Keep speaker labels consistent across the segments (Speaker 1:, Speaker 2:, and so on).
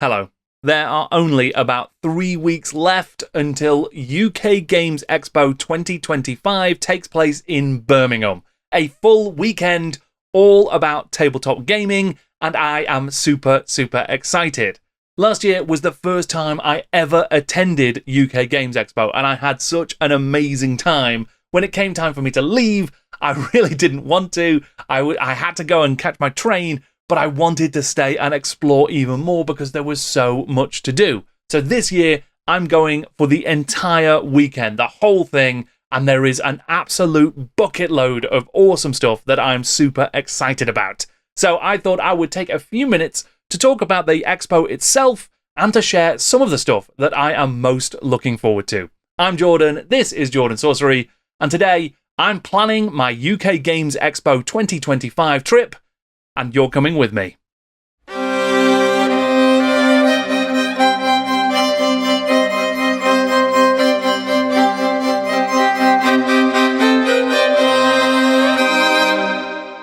Speaker 1: Hello. There are only about 3 weeks left until UK Games Expo 2025 takes place in Birmingham. A full weekend all about tabletop gaming, and I am super excited. Last year was the first time I ever attended UK Games Expo, and I had such an amazing time. When it came time for me to leave, I really didn't want to. I had to go and catch my train, but I wanted to stay and explore even more because there was so much to do. So this year, I'm going for the entire weekend, the whole thing, and there is an absolute bucket load of awesome stuff that I'm super excited about. So I thought I would take a few minutes to talk about the expo itself and to share some of the stuff that I am most looking forward to. I'm Jordan, this is Jordan Sorcery, and today I'm planning my UK Games Expo 2025 trip, and you're coming with me.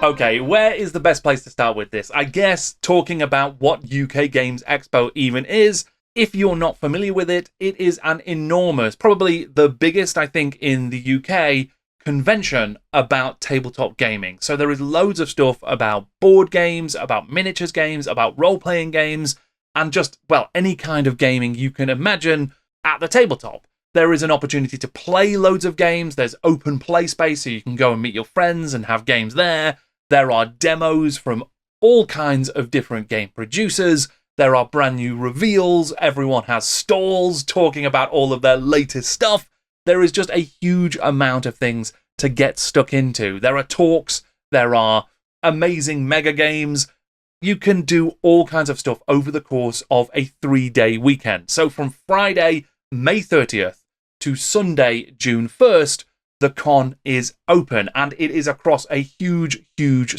Speaker 1: Okay, where is the best place to start with this? I guess talking about what UK Games Expo even is. If you're not familiar with it, it is an enormous, probably the biggest, I think, in the UK convention about tabletop gaming. So there is loads of stuff about board games, about miniatures games, about role-playing games, and just, well, any kind of gaming you can imagine at the tabletop. There is an opportunity to play loads of games. There's open play space, so you can go and meet your friends and have games there. There are demos from all kinds of different game producers. There are brand new reveals. Everyone has stalls talking about all of their latest stuff. There is just a huge amount of things to get stuck into. There are talks. There are amazing mega games. You can do all kinds of stuff over the course of a 3-day weekend. So from Friday, May 30th to Sunday, June 1st, the con is open, and it is across a huge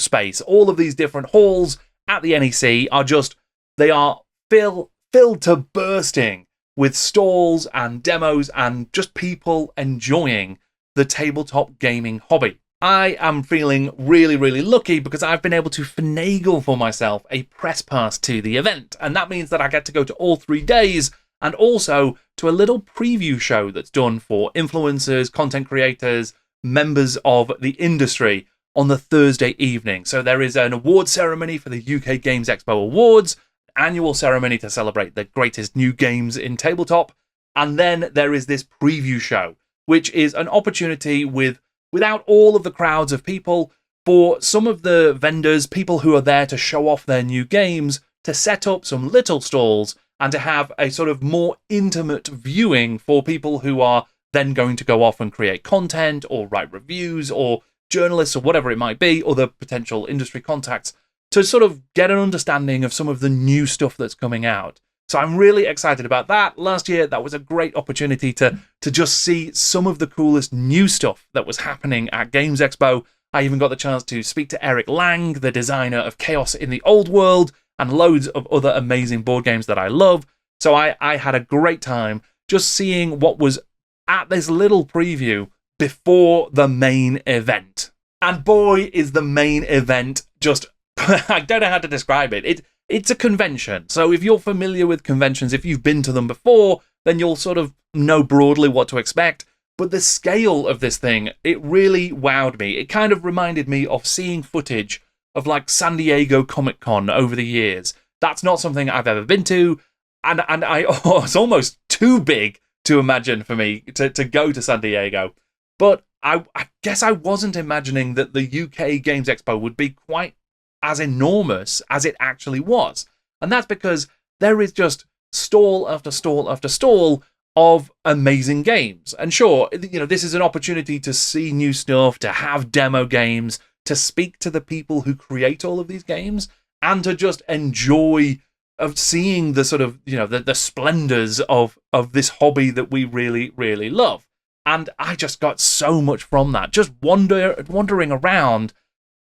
Speaker 1: space. All of these different halls at the NEC are just, they are filled to bursting with stalls and demos and just people enjoying the tabletop gaming hobby. I am feeling really lucky because I've been able to finagle for myself a press pass to the event, and that means that I get to go to all 3 days and also to a little preview show that's done for influencers, content creators, members of the industry on the Thursday evening. So there is an award ceremony for the UK Games Expo Awards, annual ceremony to celebrate the greatest new games in tabletop, and then there is this preview show, which is an opportunity without all of the crowds of people for some of the vendors, people who are there to show off their new games, to set up some little stalls and to have a sort of more intimate viewing for people who are then going to go off and create content or write reviews, or journalists or whatever it might be, or the potential industry contacts, to sort of get an understanding of some of the new stuff that's coming out. So I'm really excited about that. Last year, that was a great opportunity to just see some of the coolest new stuff that was happening at Games Expo. I even got the chance to speak to Eric Lang, the designer of Chaos in the Old World, and loads of other amazing board games that I love. So I had a great time just seeing what was at this little preview before the main event. And boy, is the main event just, I don't know how to describe it. It's a convention. So if you're familiar with conventions, if you've been to them before, then you'll sort of know broadly what to expect. But the scale of this thing, it really wowed me. It kind of reminded me of seeing footage of like San Diego Comic-Con over the years. That's not something I've ever been to, and it's almost too big to imagine for me to go to San Diego. But I guess I wasn't imagining that the UK Games Expo would be quite as enormous as it actually was. And that's because there is just stall after stall after stall of amazing games. And sure, this is an opportunity to see new stuff, to have demo games, to speak to the people who create all of these games, and to just enjoy of seeing the sort of, the splendors of this hobby that we really love. And I just got so much from that, just wandering around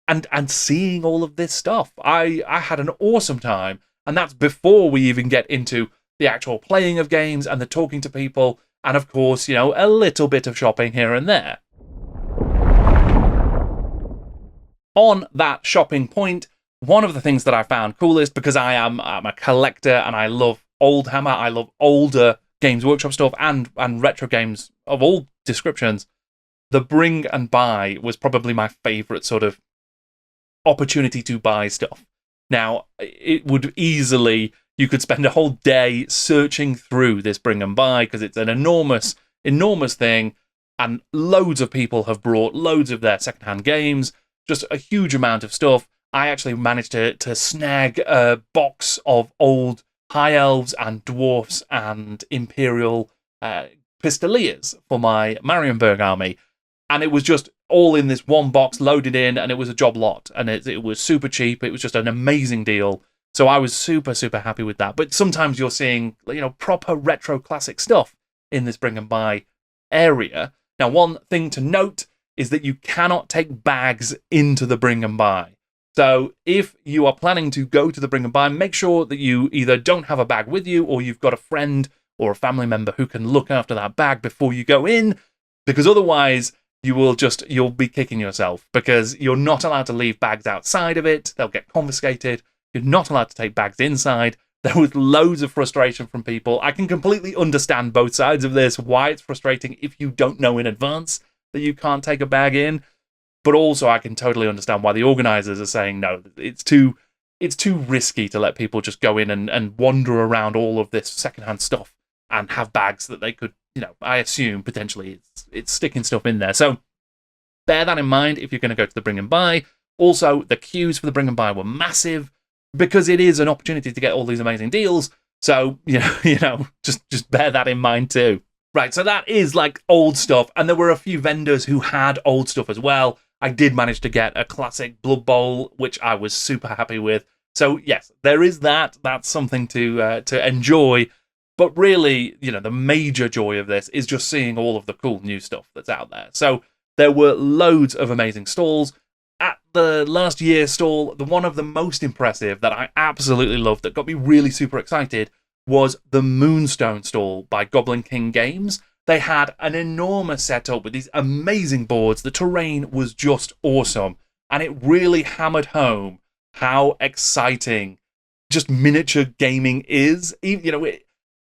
Speaker 1: and seeing all of this stuff. I had an awesome time, and that's before we even get into the actual playing of games and the talking to people, and of course, a little bit of shopping here and there. On that shopping point, one of the things that I found coolest, because I'm a collector and I love old Hammer, I love older Games Workshop stuff and retro games of all descriptions, the bring and buy was probably my favourite sort of opportunity to buy stuff. Now, it would easily, you could spend a whole day searching through this bring and buy because it's an enormous thing, and loads of people have brought loads of their secondhand games, just a huge amount of stuff. I actually managed to snag a box of old High Elves and Dwarfs and Imperial Pistoliers for my Marienburg army. And it was just all in this one box loaded in, and it was a job lot. And it was super cheap. It was just an amazing deal. So I was super, super happy with that. But sometimes you're seeing, proper retro classic stuff in this bring and buy area. Now, one thing to note is that you cannot take bags into the bring and buy. So if you are planning to go to the bring and buy, make sure that you either don't have a bag with you or you've got a friend or a family member who can look after that bag before you go in, because otherwise you'll be kicking yourself, because you're not allowed to leave bags outside of it. They'll get confiscated. You're not allowed to take bags inside. There was loads of frustration from people. I can completely understand both sides of this, why it's frustrating if you don't know in advance that you can't take a bag in. But also I can totally understand why the organisers are saying, no, it's too risky to let people just go in and wander around all of this secondhand stuff and have bags that they could, I assume potentially it's sticking stuff in there. So bear that in mind if you're going to go to the bring and buy. Also, the queues for the bring and buy were massive because it is an opportunity to get all these amazing deals. So, just bear that in mind too. Right, so that is like old stuff. And there were a few vendors who had old stuff as well. I did manage to get a classic Blood Bowl, which I was super happy with. So yes, there is that. That's something to enjoy. But really, the major joy of this is just seeing all of the cool new stuff that's out there. So there were loads of amazing stalls. At the last year's stall, the one of the most impressive that I absolutely loved, that got me really super excited, was the Moonstone stall by Goblin King Games. They had an enormous setup with these amazing boards. The terrain was just awesome. And it really hammered home how exciting just miniature gaming is.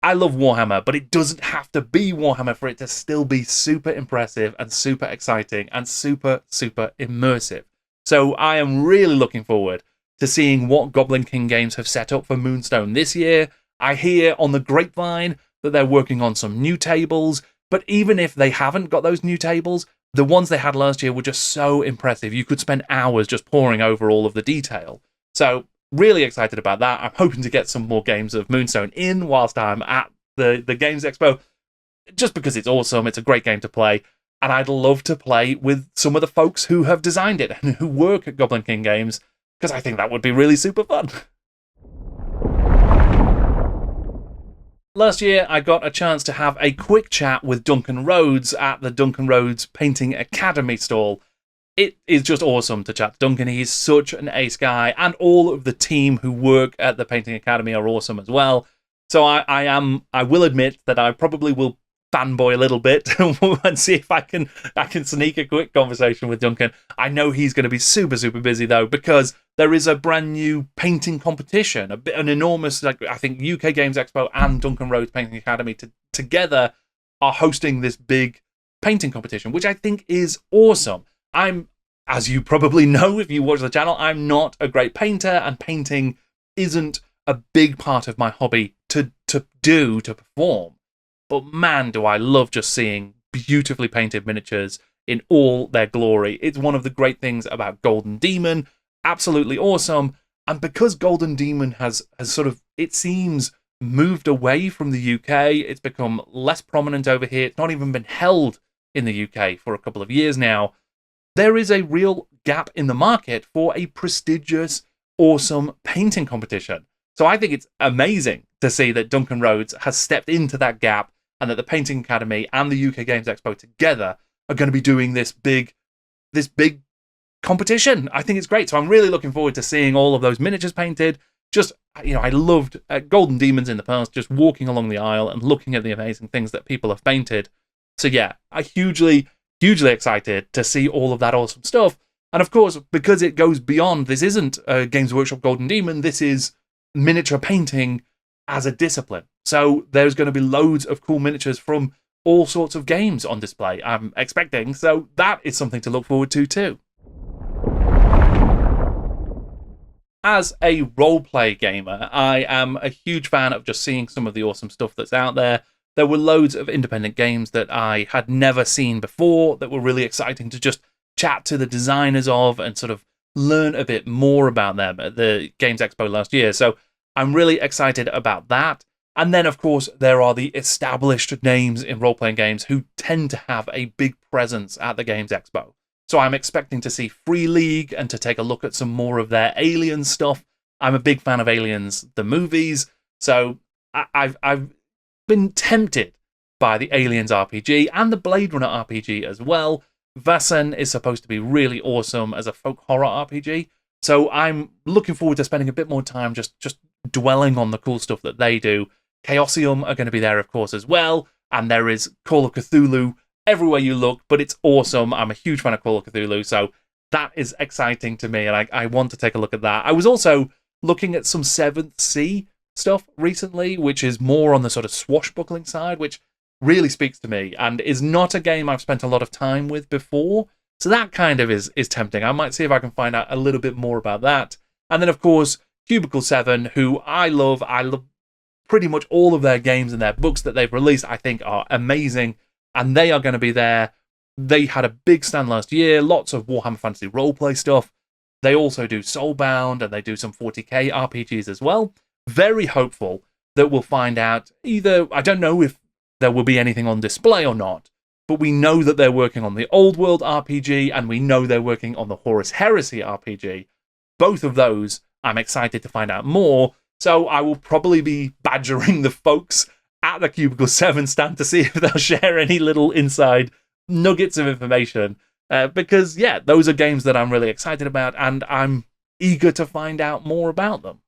Speaker 1: I love Warhammer, but it doesn't have to be Warhammer for it to still be super impressive and super exciting and super, super immersive. So I am really looking forward to seeing what Goblin King Games have set up for Moonstone this year. I hear on the grapevine that they're working on some new tables, but even if they haven't got those new tables, the ones they had last year were just so impressive. You could spend hours just poring over all of the detail. So really excited about that. I'm hoping to get some more games of Moonstone in whilst I'm at the Games Expo, just because it's awesome. It's a great game to play, and I'd love to play with some of the folks who have designed it and who work at Goblin King Games, because I think that would be really super fun. Last year, I got a chance to have a quick chat with Duncan Rhodes at the Duncan Rhodes Painting Academy stall. It is just awesome to chat to Duncan. He's such an ace guy, and all of the team who work at the Painting Academy are awesome as well. So I will admit that I probably will fanboy a little bit and see if I can sneak a quick conversation with Duncan. I know he's going to be super, super busy though, because there is a brand new painting competition, an enormous, I think UK Games Expo and Duncan Rhodes Painting Academy together are hosting this big painting competition, which I think is awesome. As you probably know if you watch the channel, I'm not a great painter, and painting isn't a big part of my hobby to perform. But man, do I love just seeing beautifully painted miniatures in all their glory. It's one of the great things about Golden Demon. Absolutely awesome. And because Golden Demon has sort of, it seems, moved away from the UK, it's become less prominent over here. It's not even been held in the UK for a couple of years now. There is a real gap in the market for a prestigious, awesome painting competition. So I think it's amazing to see that Duncan Rhodes has stepped into that gap, and that the Painting Academy and the UK Games Expo together are going to be doing this big competition. I think it's great. So I'm really looking forward to seeing all of those miniatures painted. Just, I loved Golden Demons in the past, just walking along the aisle and looking at the amazing things that people have painted. So yeah, I hugely excited to see all of that awesome stuff. And of course, because it goes beyond, this isn't Games Workshop Golden Demon, this is miniature painting as a discipline. So there's going to be loads of cool miniatures from all sorts of games on display, I'm expecting. So that is something to look forward to too. As a roleplay gamer, I am a huge fan of just seeing some of the awesome stuff that's out there. There were loads of independent games that I had never seen before that were really exciting to just chat to the designers of and sort of learn a bit more about them at the Games Expo last year. So I'm really excited about that. And then, of course, there are the established names in role-playing games who tend to have a big presence at the Games Expo. So I'm expecting to see Free League and to take a look at some more of their Alien stuff. I'm a big fan of Aliens, the movies. So I've been tempted by the Aliens RPG and the Blade Runner RPG as well. Vaesen is supposed to be really awesome as a folk horror RPG. So I'm looking forward to spending a bit more time just dwelling on the cool stuff that they do. Chaosium are going to be there, of course, as well. And there is Call of Cthulhu everywhere you look, but it's awesome. I'm a huge fan of Call of Cthulhu, so that is exciting to me, and I want to take a look at that. I was also looking at some 7th Sea stuff recently, which is more on the sort of swashbuckling side, which really speaks to me, and is not a game I've spent a lot of time with before. So that kind of is tempting. I might see if I can find out a little bit more about that. And then, of course, Cubicle 7, who I love. I love pretty much all of their games and their books that they've released, I think are amazing. And they are going to be there. They had a big stand last year, lots of Warhammer Fantasy roleplay stuff. They also do Soulbound, and they do some 40k RPGs as well. Very hopeful that we'll find out either, I don't know if there will be anything on display or not, but we know that they're working on the Old World RPG, and we know they're working on the Horus Heresy RPG. Both of those, I'm excited to find out more, so I will probably be badgering the folks at the Cubicle 7 stand to see if they'll share any little inside nuggets of information. Because, yeah, those are games that I'm really excited about, and I'm eager to find out more about them.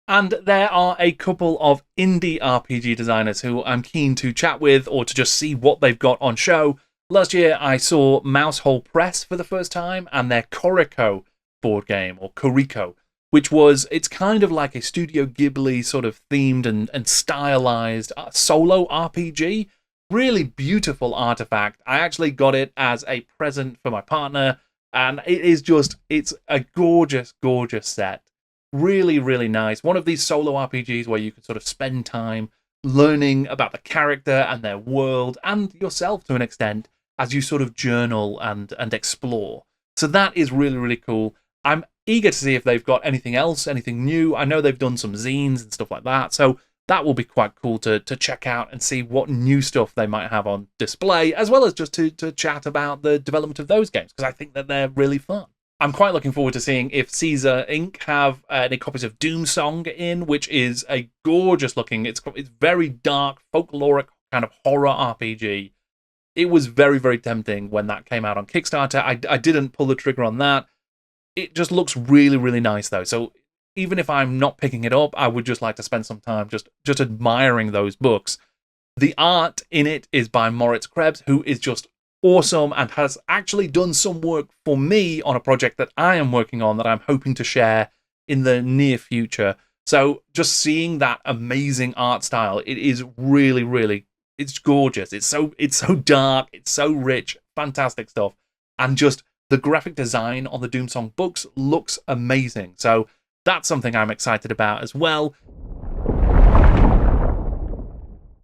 Speaker 1: And there are a couple of indie RPG designers who I'm keen to chat with or to just see what they've got on show. Last year, I saw MOUSEHOLE Press for the first time, and their Koriko board game, or Koriko, which was, it's kind of like a Studio Ghibli sort of themed and stylized solo RPG. Really beautiful artifact. I actually got it as a present for my partner, and it is just, it's a gorgeous, gorgeous set. Really, really nice. One of these solo RPGs where you can sort of spend time learning about the character and their world, and yourself to an extent, as you sort of journal and explore. So that is really, really cool. I'm eager to see if they've got anything else, anything new. I know they've done some zines and stuff like that, so that will be quite cool to check out and see what new stuff they might have on display, as well as just to chat about the development of those games, because I think that they're really fun. I'm quite looking forward to seeing if Caesar Inc. have any copies of Doomsong in, which is a gorgeous looking, it's very dark, folkloric kind of horror RPG. It was very, very tempting when that came out on Kickstarter. I didn't pull the trigger on that. It just looks really, really nice, though. So even if I'm not picking it up, I would just like to spend some time just admiring those books. The art in it is by Moritz Krebs, who is just awesome and has actually done some work for me on a project that I am working on that I'm hoping to share in the near future. So just seeing that amazing art style, it is really, really, it's gorgeous. It's so dark, it's so rich, fantastic stuff. And just the graphic design on the Doomsong books looks amazing. So that's something I'm excited about as well.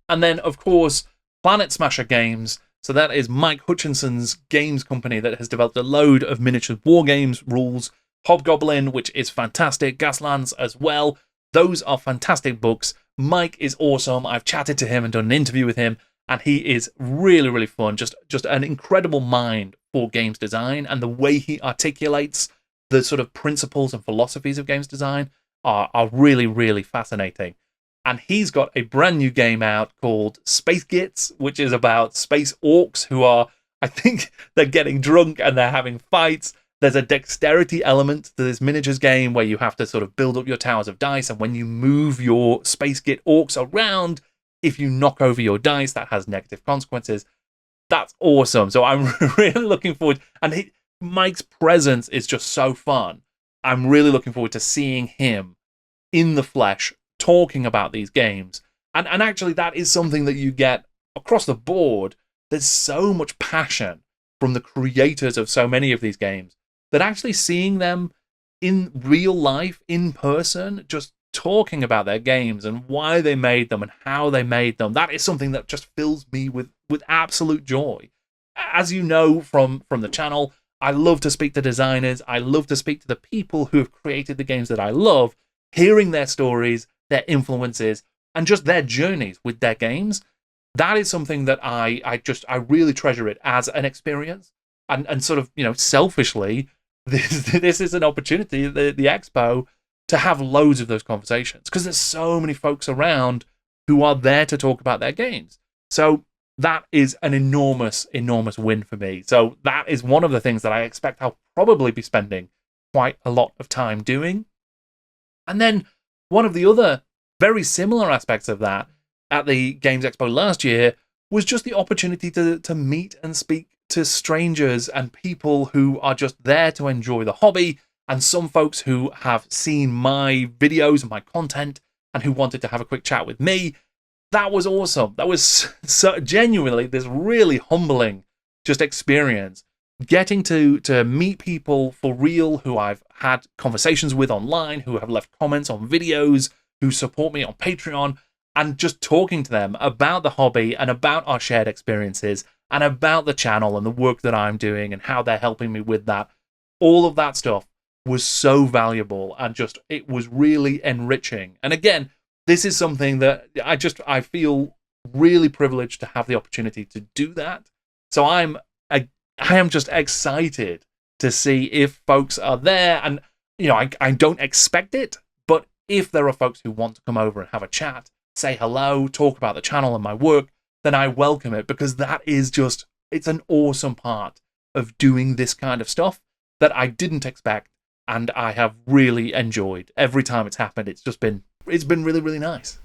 Speaker 1: And then, of course, Planet Smasher Games. So that is Mike Hutchinson's games company that has developed a load of miniature war games rules. Hobgoblin, which is fantastic. Gaslands as well. Those are fantastic books. Mike is awesome. I've chatted to him and done an interview with him, and he is really, really fun. Just an incredible mind for games design, and the way he articulates the sort of principles and philosophies of games design are really, really fascinating. And he's got a brand new game out called Space Gits, which is about space orcs who are, I think they're getting drunk and they're having fights. There's a dexterity element to this miniatures game where you have to sort of build up your towers of dice, and when you move your Space Git orcs around, if you knock over your dice, that has negative consequences. That's awesome. So I'm really looking forward. And Mike's presence is just so fun. I'm really looking forward to seeing him in the flesh talking about these games. And actually, that is something that you get across the board. There's so much passion from the creators of so many of these games that actually seeing them in real life, in person, just talking about their games and why they made them and how they made them, that is something that just fills me with absolute joy. As you know from the channel, I love to speak to designers. I love to speak to the people who have created the games that I love, hearing their stories, their influences, and just their journeys with their games. That is something that I really treasure it as an experience. And sort of, selfishly, this is an opportunity, the Expo, to have loads of those conversations, because there's so many folks around who are there to talk about their games. So that is an enormous, enormous win for me. So that is one of the things that I expect I'll probably be spending quite a lot of time doing. And then one of the other very similar aspects of that at the Games Expo last year was just the opportunity to meet and speak to strangers and people who are just there to enjoy the hobby, and some folks who have seen my videos and my content and who wanted to have a quick chat with me. That was awesome. That was so genuinely this really humbling just experience, getting to meet people for real who I've had conversations with online, who have left comments on videos, who support me on Patreon, and just talking to them about the hobby and about our shared experiences and about the channel and the work that I'm doing and how they're helping me with that. All of that stuff was so valuable, and just, it was really enriching. And again, this is something that I feel really privileged to have the opportunity to do that. So I am just excited to see if folks are there. And, I don't expect it, but if there are folks who want to come over and have a chat, say hello, talk about the channel and my work, then I welcome it, because that is just, it's an awesome part of doing this kind of stuff that I didn't expect, and I have really enjoyed every time it's happened. It's been really, really nice.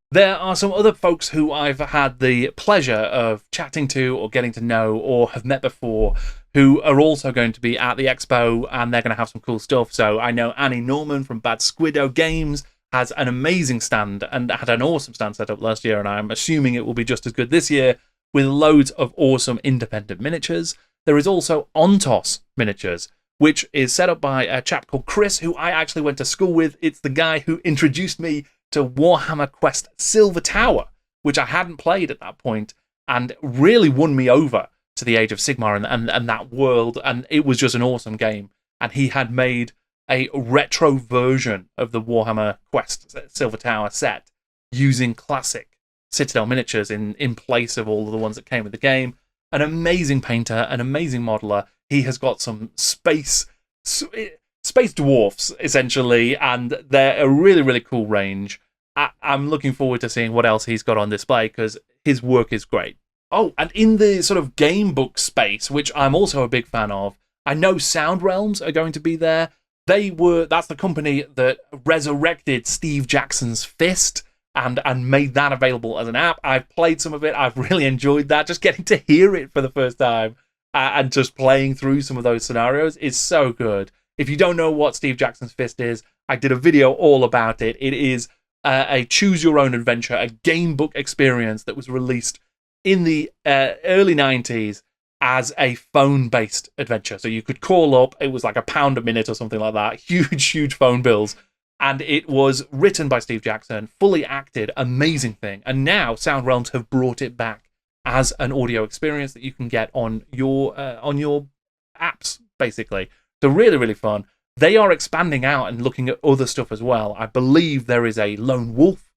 Speaker 1: There are some other folks who I've had the pleasure of chatting to or getting to know or have met before who are also going to be at the Expo, and they're going to have some cool stuff. So I know Annie Norman from Bad SQUIDDO Games has an amazing stand and had an awesome stand set up last year, and I'm assuming it will be just as good this year with loads of awesome independent miniatures. There is also Ontos Miniatures, which is set up by a chap called Chris, who I actually went to school with. It's the guy who introduced me to Warhammer Quest Silver Tower, which I hadn't played at that point, and really won me over to the Age of Sigmar and that world, and it was just an awesome game. And he had made a retro version of the Warhammer Quest Silver Tower set using classic Citadel miniatures in place of all of the ones that came with the game. An amazing painter, an amazing modeler. He has got some space dwarfs, essentially, and they're a really, really cool range. I'm looking forward to seeing what else he's got on display, because his work is great. Oh, and in the sort of game book space, which I'm also a big fan of, I know Sound Realms are going to be there. That's the company that resurrected Steve Jackson's Fist and made that available as an app. I've played some of it. I've really enjoyed that. Just getting to hear it for the first time and just playing through some of those scenarios is so good. If you don't know what Steve Jackson's Fist is, I did a video all about it. It is a choose-your-own-adventure, a game book experience that was released in the early 90s as a phone-based adventure. So you could call up, it was like £1 a minute or something like that, huge phone bills. And it was written by Steve Jackson, fully acted, amazing thing. And now Sound Realms have brought it back as an audio experience that you can get on your apps, basically. So really, really fun. They are expanding out and looking at other stuff as well. I believe there is a Lone Wolf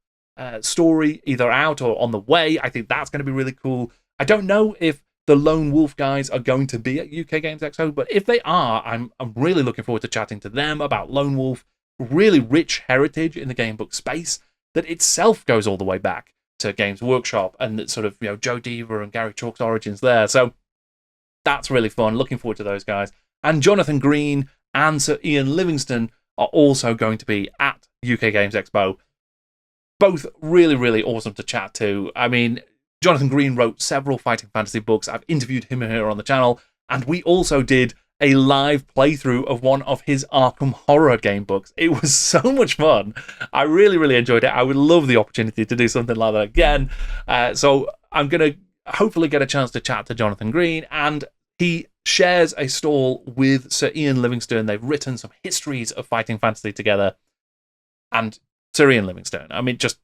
Speaker 1: story either out or on the way. I think that's going to be really cool. I don't know if the Lone Wolf guys are going to be at UK Games Expo, but if they are, I'm really looking forward to chatting to them about Lone Wolf. Really rich heritage in the game book space that itself goes all the way back to Games Workshop and that sort of, Joe Deaver and Gary Chalk's origins there. So that's really fun. Looking forward to those guys. And Jonathan Green and Sir Ian Livingston are also going to be at UK Games Expo. Both really, really awesome to chat to. I mean, Jonathan Green wrote several fighting fantasy books. I've interviewed him here on the channel, and we also did a live playthrough of one of his Arkham Horror game books. It was so much fun. I really, really enjoyed it. I would love the opportunity to do something like that again. So I'm going to hopefully get a chance to chat to Jonathan Green, and he shares a stall with Sir Ian Livingstone. They've written some histories of fighting fantasy together. And Sir Ian Livingstone, I mean, just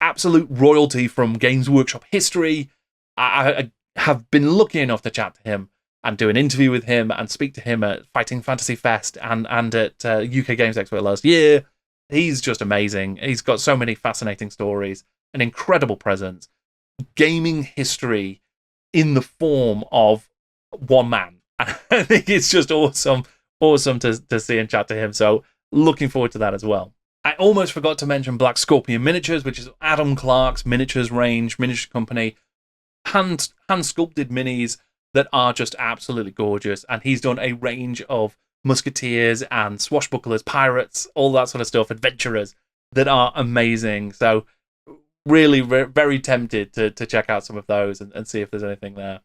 Speaker 1: absolute royalty from Games Workshop history. I have been lucky enough to chat to him and do an interview with him and speak to him at Fighting Fantasy Fest and at UK Games Expo last year. He's just amazing. He's got so many fascinating stories, an incredible presence, gaming history in the form of one man. I think it's just awesome to see and chat to him. So looking forward to that as well. I almost forgot to mention Black Scorpion Miniatures, which is Adam Clark's miniatures range, miniature company. Hand sculpted minis that are just absolutely gorgeous. And he's done a range of musketeers and swashbucklers, pirates, all that sort of stuff, adventurers that are amazing. So really very tempted to check out some of those and see if there's anything there.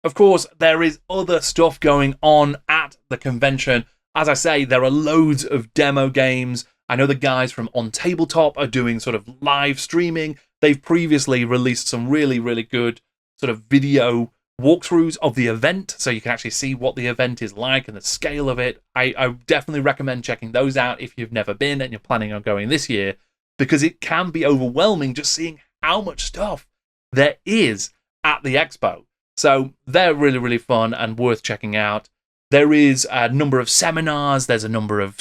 Speaker 1: Of course, there is other stuff going on at the convention. As I say, there are loads of demo games. I know the guys from On Tabletop are doing sort of live streaming. They've previously released some really, really good sort of video walkthroughs of the event, so you can actually see what the event is like and the scale of it. I definitely recommend checking those out if you've never been and you're planning on going this year, because it can be overwhelming just seeing how much stuff there is at the expo. So they're really, really fun and worth checking out. There is a number of seminars. There's a number of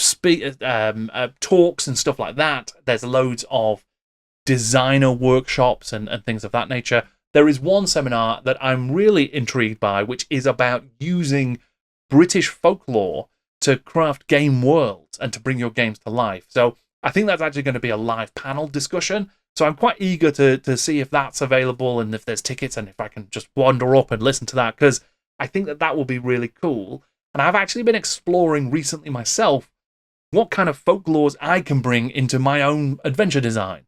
Speaker 1: talks and stuff like that. There's loads of designer workshops and things of that nature. There is one seminar that I'm really intrigued by, which is about using British folklore to craft game worlds and to bring your games to life. So I think that's actually going to be a live panel discussion. So I'm quite eager to see if that's available and if there's tickets and if I can just wander up and listen to that, because I think that will be really cool. And I've actually been exploring recently myself what kind of folklores I can bring into my own adventure design,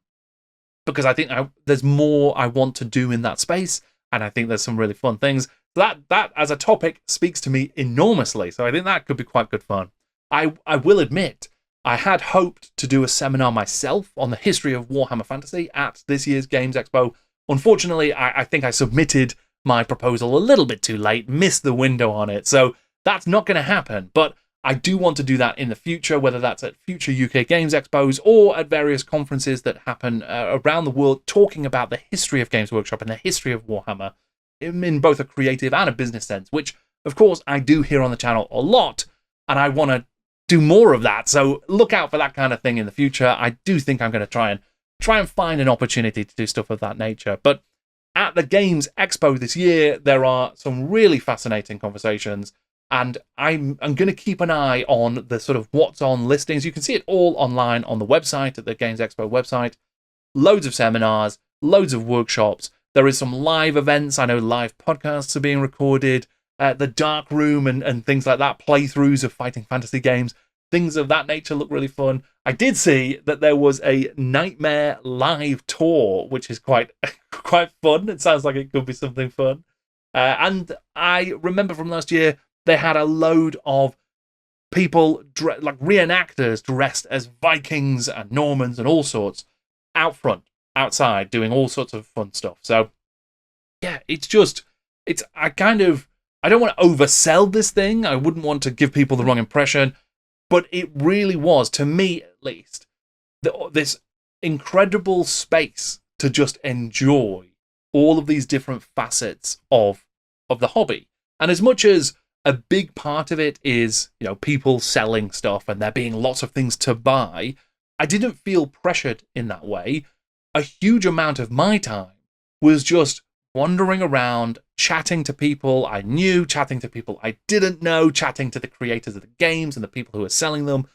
Speaker 1: because I think there's more I want to do in that space, and I think there's some really fun things. That as a topic speaks to me enormously, so I think that could be quite good fun. I will admit, I had hoped to do a seminar myself on the history of Warhammer Fantasy at this year's Games Expo. Unfortunately, I think I submitted my proposal a little bit too late, missed the window on it, so that's not going to happen. But I do want to do that in the future, whether that's at future UK Games Expos or at various conferences that happen around the world, talking about the history of Games Workshop and the history of Warhammer in both a creative and a business sense, which, of course, I do here on the channel a lot, and I want to do more of that. So look out for that kind of thing in the future. I do think I'm going to try and find an opportunity to do stuff of that nature. But at the Games Expo this year, there are some really fascinating conversations, and I'm going to keep an eye on the sort of what's on listings. You can see it all online on the website, at the Games Expo website. Loads of seminars, loads of workshops. There is some live events. I know live podcasts are being recorded. The Dark Room and things like that, playthroughs of fighting fantasy games, things of that nature look really fun. I did see that there was a Nightmare live tour, which is quite fun. It sounds like it could be something fun. And I remember from last year, they had a load of people, like reenactors, dressed as Vikings and Normans and all sorts, out front, outside, doing all sorts of fun stuff. So, yeah, I don't want to oversell this thing. I wouldn't want to give people the wrong impression, but it really was, to me at least, this incredible space to just enjoy all of these different facets of the hobby. And as much as a big part of it is, people selling stuff and there being lots of things to buy, I didn't feel pressured in that way. A huge amount of my time was just wandering around, chatting to people I knew, chatting to people I didn't know, chatting to the creators of the games and the people who are selling them,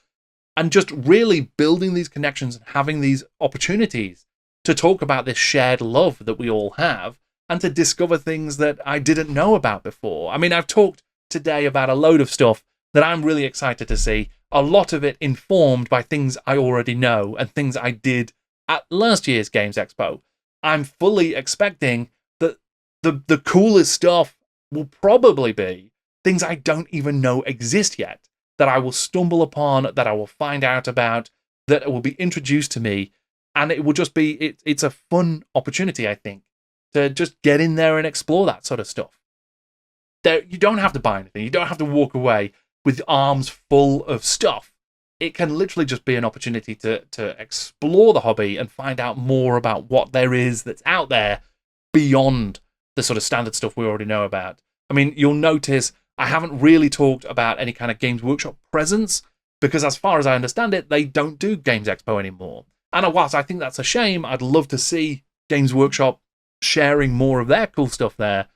Speaker 1: and just really building these connections and having these opportunities to talk about this shared love that we all have and to discover things that I didn't know about before. I mean, I've talked today about a load of stuff that I'm really excited to see, a lot of it informed by things I already know and things I did at last year's Games Expo. I'm fully expecting that the coolest stuff will probably be things I don't even know exist yet, that I will stumble upon, that I will find out about, that will be introduced to me. And it will just be, it's a fun opportunity, I think, to just get in there and explore that sort of stuff. You don't have to buy anything. You don't have to walk away with arms full of stuff. It can literally just be an opportunity to explore the hobby and find out more about what there is that's out there beyond the sort of standard stuff we already know about. I mean, you'll notice I haven't really talked about any kind of Games Workshop presence, because as far as I understand it, they don't do Games Expo anymore. And whilst I think that's a shame, I'd love to see Games Workshop sharing more of their cool stuff there.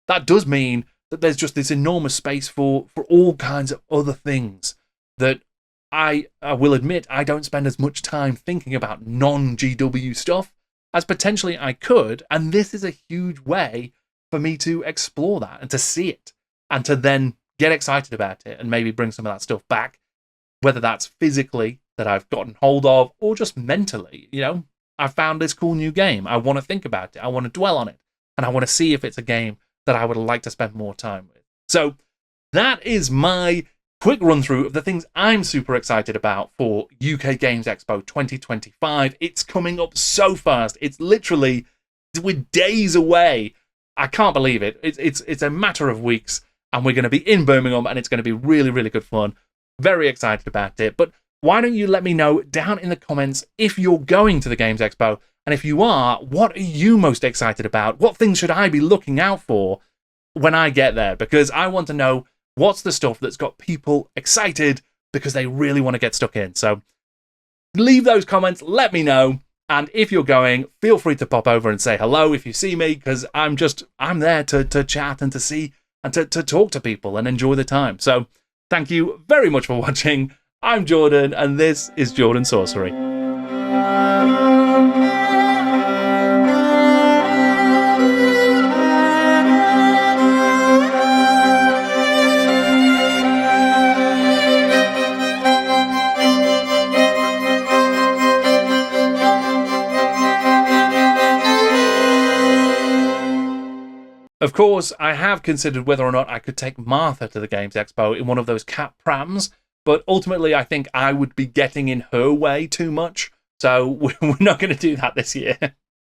Speaker 1: That does mean that there's just this enormous space for all kinds of other things that I will admit I don't spend as much time thinking about non-GW stuff as potentially I could. And this is a huge way for me to explore that and to see it and to then get excited about it and maybe bring some of that stuff back, whether that's physically that I've gotten hold of or just mentally. You know, I found this cool new game. I want to think about it. I want to dwell on it. And I want to see if it's a game that I would like to spend more time with. So that is my quick run through of the things I'm super excited about for UK Games Expo 2025. It's coming up so fast. It's literally, we're days away. I can't believe it. It's a matter of weeks, and we're going to be in Birmingham, and it's going to be really, really good fun. Very excited about it. But why don't you let me know down in the comments if you're going to the Games Expo, and if you are, what are you most excited about? What things should I be looking out for when I get there? Because I want to know what's the stuff that's got people excited because they really want to get stuck in. So leave those comments, let me know. And if you're going, feel free to pop over and say hello if you see me, because I'm there to chat and to see and to talk to people and enjoy the time. So thank you very much for watching. I'm Jordan, and this is Jordan Sorcery. Of course, I have considered whether or not I could take Martha to the Games Expo in one of those cat prams, but ultimately I think I would be getting in her way too much, so we're not going to do that this year.